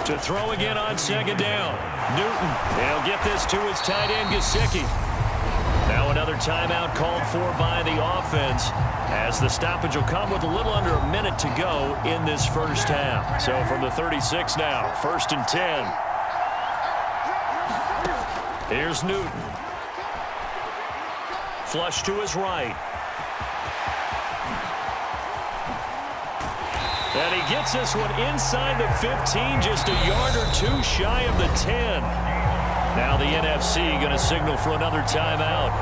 To throw again on second down. Newton, he'll get this to his tight end, Gesicki. Now another timeout called for by the offense, as the stoppage will come with a little under a minute to go in this first half. So from the 36 now, 1st and 10. Here's Newton. Flush to his right. And he gets this one inside the 15, just a yard or two shy of the 10. Now the NFC going to signal for another timeout,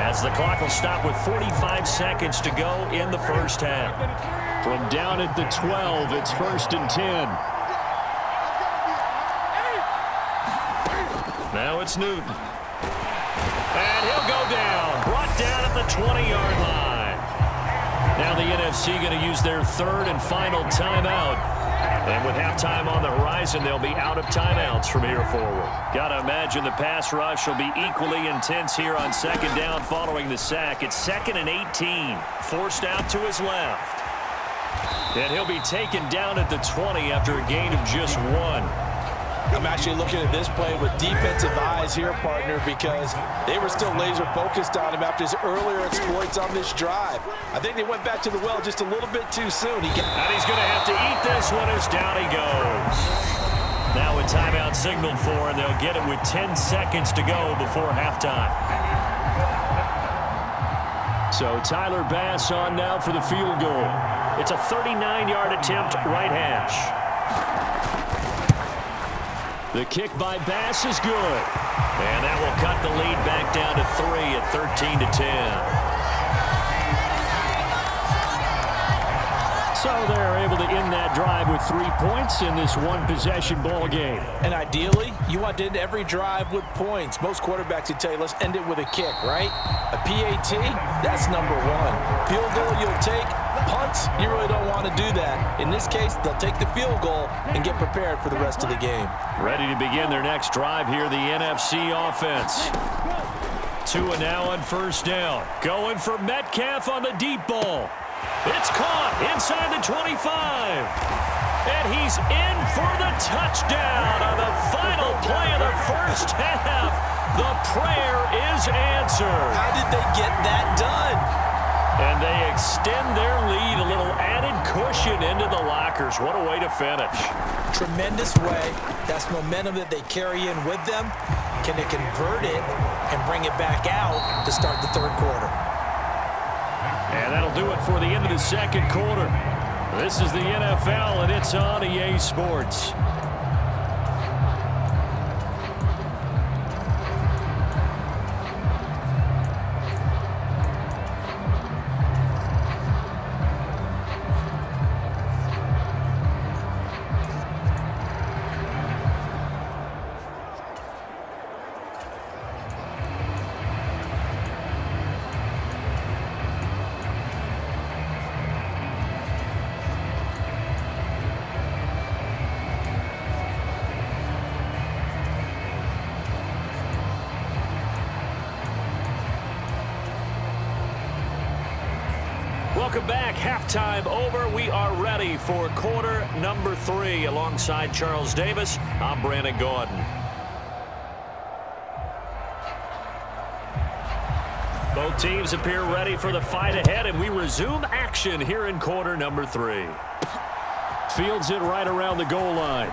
as the clock will stop with 45 seconds to go in the first half. From down at the 12, it's 1st and 10. Now it's Newton. And he'll go down, brought down at the 20-yard line. Now the NFC going to use their 3rd and final timeout. And with halftime on the horizon, they'll be out of timeouts from here forward. Got to imagine the pass rush will be equally intense here on second down following the sack. It's 2nd and 18. Forced out to his left. And he'll be taken down at the 20 after a gain of just 1. I'm actually looking at this play with defensive eyes here, partner, because they were still laser focused on him after his earlier exploits on this drive. I think they went back to the well just a little bit too soon. And he's going to have to eat this one as down he goes. Now a timeout signaled for, and they'll get it with 10 seconds to go before halftime. So Tyler Bass on now for the field goal. It's a 39-yard attempt, right hash. The kick by Bass is good. And that will cut the lead back down to 3 at 13 to 10. So they're able to end that drive with 3 points in this one-possession ball game. And ideally, you want to end every drive with points. Most quarterbacks would tell you, let's end it with a kick, right? A PAT, that's number 1. Field goal you'll take. Punts, you really don't want to do that. In this case, they'll take the field goal and get prepared for the rest of the game. Ready to begin their next drive here, the NFC offense. Tua now on 1st down. Going for Metcalf on the deep ball. It's caught inside the 25. And he's in for the touchdown on the final play of the first half. The prayer is answered. How did they get that done? And they extend their lead, a little added cushion into the lockers. What a way to finish. Tremendous way. That's momentum that they carry in with them. Can they convert it and bring it back out to start the 3rd quarter? And that'll do it for the end of the 2nd quarter. This is the NFL, and it's on EA Sports. Welcome back. Halftime over. We are ready for quarter number 3. Alongside Charles Davis, I'm Brandon Gordon. Both teams appear ready for the fight ahead, and we resume action here in quarter number 3. Fields it right around the goal line.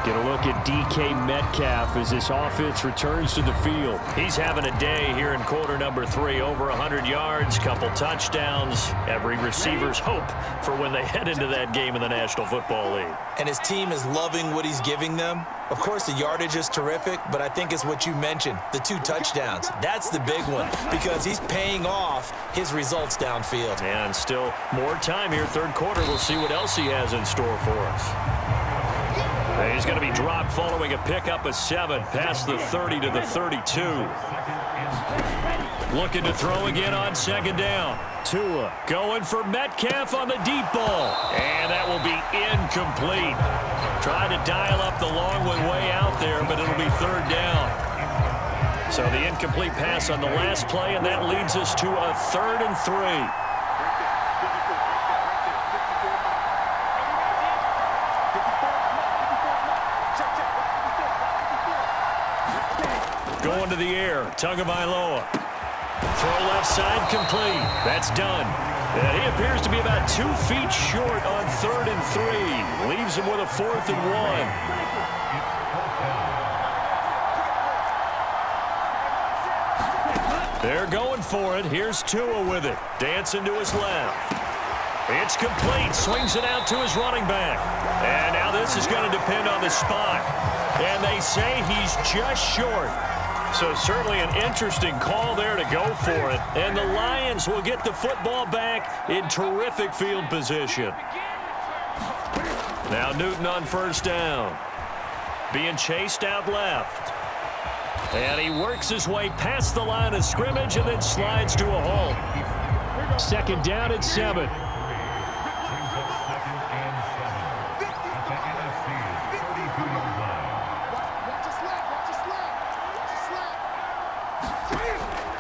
Get a look at DK Metcalf as this offense returns to the field. He's having a day here in quarter number 3. Over 100 yards, couple touchdowns. Every receiver's hope for when they head into that game in the National Football League. And his team is loving what he's giving them. Of course, the yardage is terrific, but I think it's what you mentioned, the 2 touchdowns. That's the big one because he's paying off his results downfield. And still more time here, 3rd quarter. We'll see what else he has in store for us. He's going to be dropped following a pickup of 7 past the 30 to the 32. Looking to throw again on 2nd down. Tua going for Metcalf on the deep ball. And that will be incomplete. Trying to dial up the long one way out there, but it'll be 3rd down. So the incomplete pass on the last play, and that leads us to a 3rd and 3. Going to the air, Tagovailoa. Throw left side, complete. That's done. And he appears to be about 2 feet short on 3rd and 3. Leaves him with a 4th and 1. They're going for it. Here's Tua with it. Dancing to his left. It's complete. Swings it out to his running back. And now this is going to depend on the spot. And they say he's just short. So certainly an interesting call there to go for it. And the Lions will get the football back in terrific field position. Now Newton on 1st down. Being chased out left. And he works his way past the line of scrimmage and then slides to a halt. 2nd down and 7.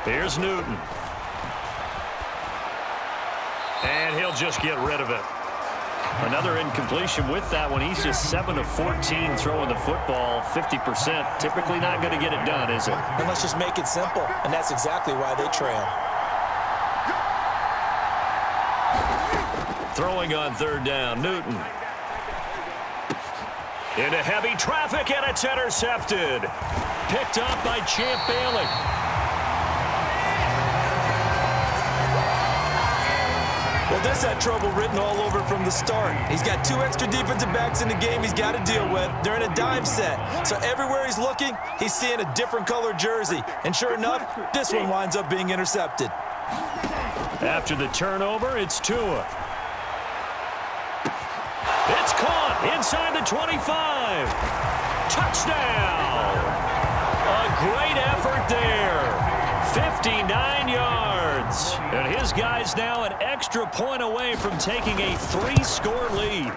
Here's Newton. And he'll just get rid of it. Another incompletion with that one. He's just 7 of 14 throwing the football, 50%. Typically not going to get it done, is it? And let's just make it simple. And that's exactly why they trail. Throwing on 3rd down, Newton. Into heavy traffic, and it's intercepted. Picked up by Champ Bailey. Well, this had trouble written all over from the start. He's got 2 extra defensive backs in the game he's got to deal with. They're in a dime set. So everywhere he's looking, he's seeing a different color jersey. And sure enough, this one winds up being intercepted. After the turnover, it's Tua. It's caught inside the 25. Touchdown! A great effort there. 59 yards. And his guy's now an extra point away from taking a 3-score lead.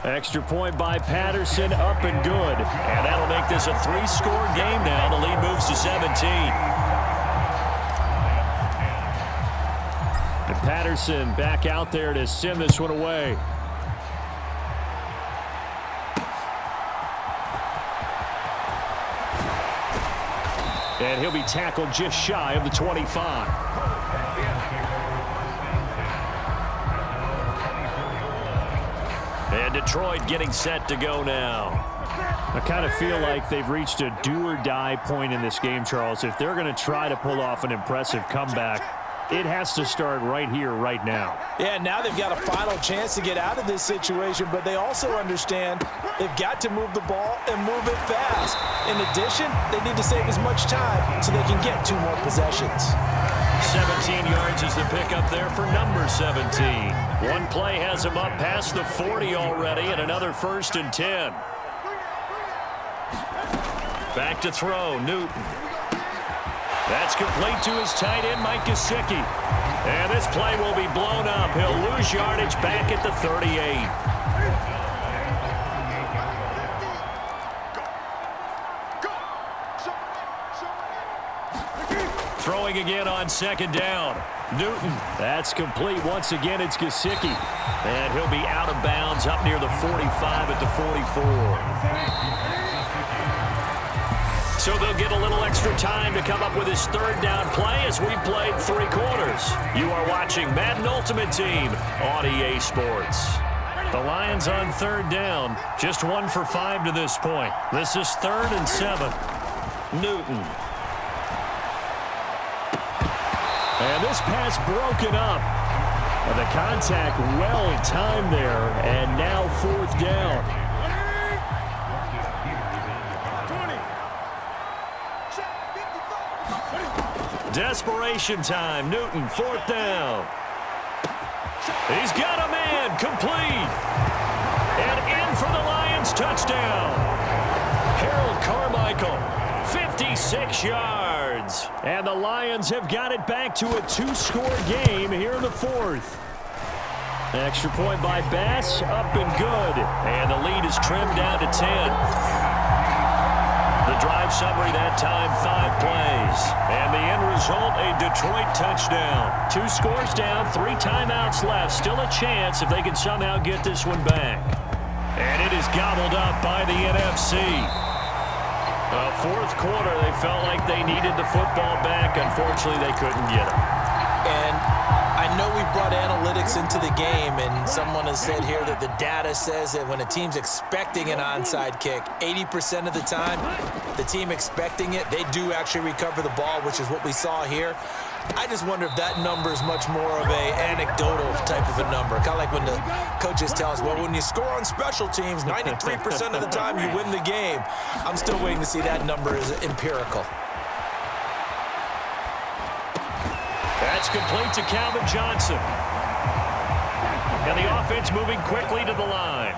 Extra point by Patterson, up and good. And that'll make this a 3-score game now. The lead moves to 17. And Patterson back out there to send this one away. And he'll be tackled just shy of the 25. And Detroit getting set to go now. I kind of feel like they've reached a do-or-die point in this game, Charles. If they're going to try to pull off an impressive comeback, it has to start right here, right now. Yeah, now they've got a final chance to get out of this situation, but they also understand they've got to move the ball and move it fast. In addition, they need to save as much time so they can get 2 more possessions. 17 yards is the pickup there for number 17. One play has him up past the 40 already, and another 1st and 10. Back to throw, Newton. That's complete to his tight end, Mike Gesicki. And this play will be blown up. He'll lose yardage back at the 38. Throwing again on 2nd down. Newton. That's complete. Once again, it's Gesicki. And he'll be out of bounds up near the 45 at the 44. So they'll get a little extra time to come up with his 3rd down play as we've played 3 quarters. You are watching Madden Ultimate Team on EA Sports. The Lions on 3rd down. Just 1 for 5 to this point. This is 3rd and 7. Newton. And this pass broken up. And the contact well timed there. And now 4th down. Desperation time. Newton, 4th down. He's got a man. Complete. And in for the Lions touchdown. Harold Carmichael, 56 yards. And the Lions have got it back to a 2-score game here in the 4th. Extra point by Bass, up and good. And the lead is trimmed down to 10. The drive summary that time, 5 plays. is. And the end result, a Detroit touchdown. 2 scores down, 3 timeouts left. Still a chance if they can somehow get this one back. And it is gobbled up by the NFC. Fourth quarter, they felt like they needed the football back. Unfortunately, they couldn't get it. And I know we brought analytics into the game, and someone has said here that the data says that when a team's expecting an onside kick, 80% of the time, the team expecting it, they do actually recover the ball, which is what we saw here. I just wonder if that number is much more of a anecdotal type of a number. Kind of like when the coaches tell us, well, when you score on special teams, 93% of the time you win the game. I'm still waiting to see that number is empirical. That's complete to Calvin Johnson. And the offense moving quickly to the line.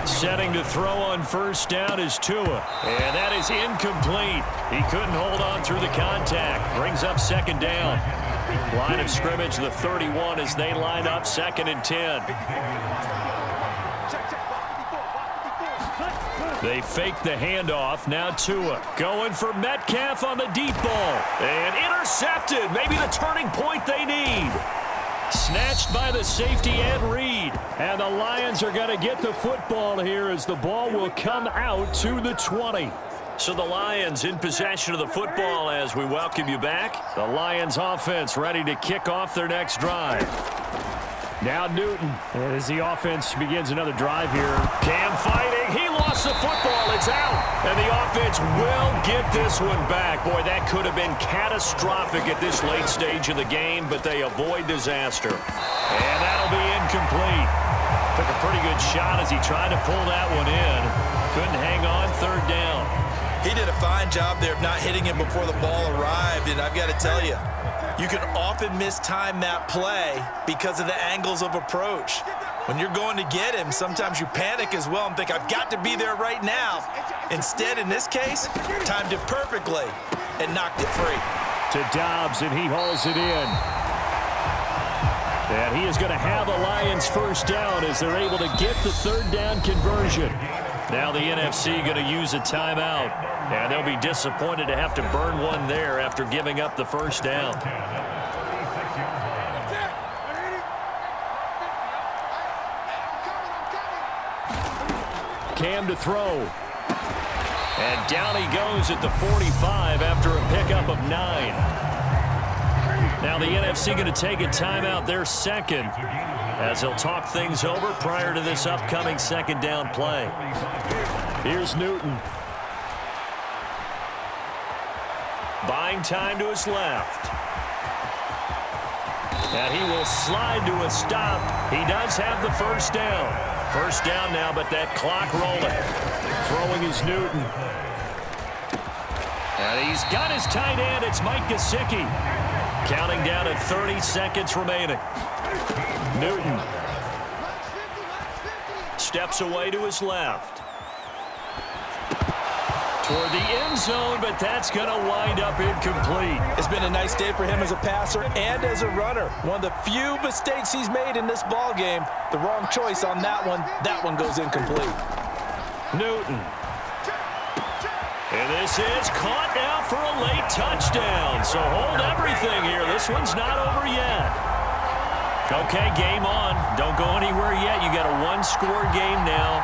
Setting to throw on first down is Tua. And that is incomplete. He couldn't hold on through the contact. Brings up second down. Line of scrimmage, the 31 as they line up 2nd and 10. They fake the handoff. Now Tua going for Metcalf on the deep ball. And intercepted. Maybe the turning point they need. Snatched by the safety and Reed. And the Lions are going to get the football here as the ball will come out to the 20. So the Lions in possession of the football as we welcome you back. The Lions offense ready to kick off their next drive. Now Newton, as the offense begins another drive here. Cam fighting. He lost the football. It's out. And the offense will get this one back. Boy, that could have been catastrophic at this late stage of the game, but they avoid disaster. And that'll be incomplete. Took a pretty good shot as he tried to pull that one in. Couldn't hang on, 3rd down. He did a fine job there of not hitting him before the ball arrived, and I've got to tell you, you can often mistime that play because of the angles of approach. When you're going to get him, sometimes you panic as well and think, I've got to be there right now. Instead, in this case, timed it perfectly and knocked it free. To Dobbs, and he hauls it in. And he is going to have a Lions first down as they're able to get the 3rd down conversion. Now the NFC going to use a timeout. And they'll be disappointed to have to burn one there after giving up the first down. Cam to throw. And down he goes at the 45 after a pickup of 9. Now the NFC going to take a timeout, their 2nd, as they'll talk things over prior to this upcoming 2nd down play. Here's Newton. Buying time to his left. And he will slide to a stop. He does have the first down. First down now, but that clock rolling. Throwing is Newton. And he's got his tight end. It's Mike Gesicki. Counting down at 30 seconds remaining. Newton. Steps away to his left. Toward the end zone, but that's going to wind up incomplete. It's been a nice day for him as a passer and as a runner. One of the few mistakes he's made in this ball game. The wrong choice on that one. That one goes incomplete. Newton. And this is caught now for a late touchdown. So hold everything here. This one's not over yet. Okay, game on. Don't go anywhere yet. You got a 1-score game now.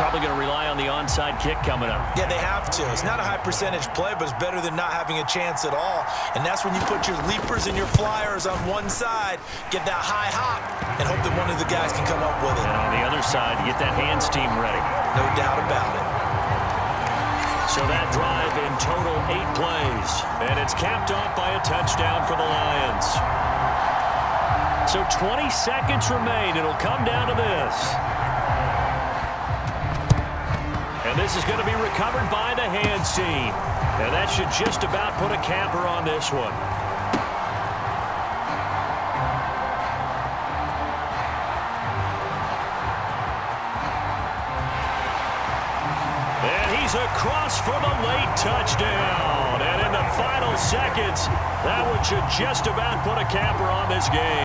Probably going to rely on the onside kick coming up. Yeah, they have to. It's not a high percentage play, but it's better than not having a chance at all. And that's when you put your leapers and your flyers on one side, get that high hop, and hope that one of the guys can come up with it. And on the other side, get that hands team ready. No doubt about it. So that drive in total 8 plays. And it's capped off by a touchdown for the Lions. So 20 seconds remain. It'll come down to this. And this is going to be recovered by the hands team. And that should just about put a capper on this one. And he's across for the late touchdown. And in the final seconds, that one should just about put a capper on this game.